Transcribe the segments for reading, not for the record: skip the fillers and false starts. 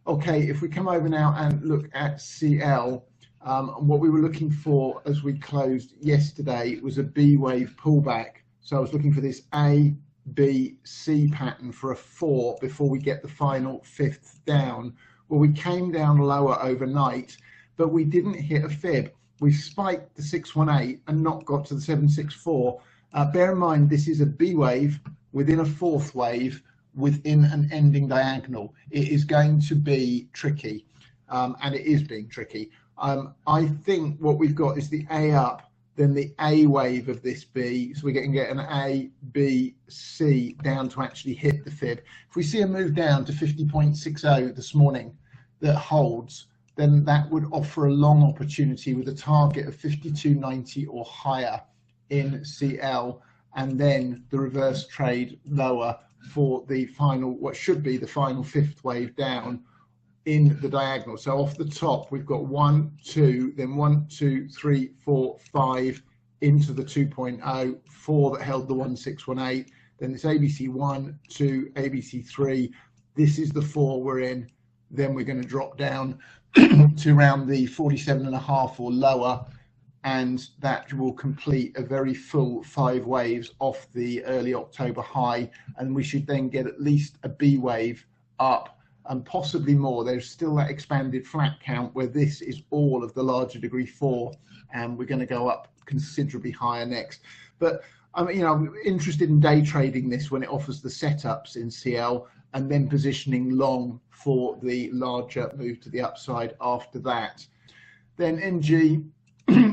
Okay, if we come over now and look at CL, what we were looking for as we closed yesterday was a B wave pullback. So I was looking for this A, B, C pattern for a 4 before we get the final 5th down. Well, we came down lower overnight, but we didn't hit a fib. We spiked the 618 and not got to the 764. Bear in mind, this is a B wave within a 4th wave within an ending diagonal. It is going to be tricky, and it is being tricky. I think what we've got is the A up, then the A wave of this B, so we can get an A, B, C down to actually hit the fib. If we see a move down to 50.60 this morning that holds, then that would offer a long opportunity with a target of 52.90 or higher in CL, and then the reverse trade lower for the final, what should be the final 5th wave down in the diagonal. So off the top, we've got 1, 2, then 1, 2, 3, 4, 5 into the 2.0, 4 that held the 1618, then this ABC 1, 2, ABC 3. This is the 4 we're in. Then we're going to drop down to around the 47.5 or lower, and that will complete a very full 5 waves off the early October high, and we should then get at least a B wave up and possibly more. There's still that expanded flat count where this is all of the larger degree 4, and we're going to go up considerably higher next. But I'm interested in day trading this when it offers the setups in CL, and then positioning long for the larger move to the upside after that. Then NG,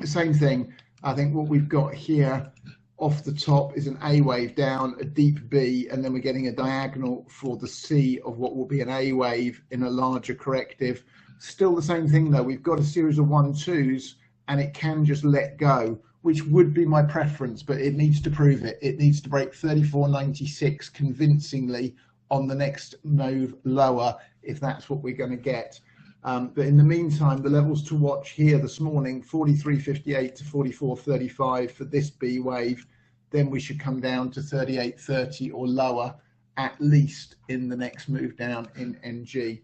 same thing. I think what we've got here off the top is an A wave down, a deep B, and then we're getting a diagonal for the C of what will be an A wave in a larger corrective. Still the same thing though, we've got a series of 1-2s and it can just let go, which would be my preference, but it needs to prove it. It needs to break 34.96 convincingly on the next move lower, if that's what we're going to get. But in the meantime, the levels to watch here this morning, 43.58 to 44.35 for this B wave. Then we should come down to 38.30 or lower, at least in the next move down in NG.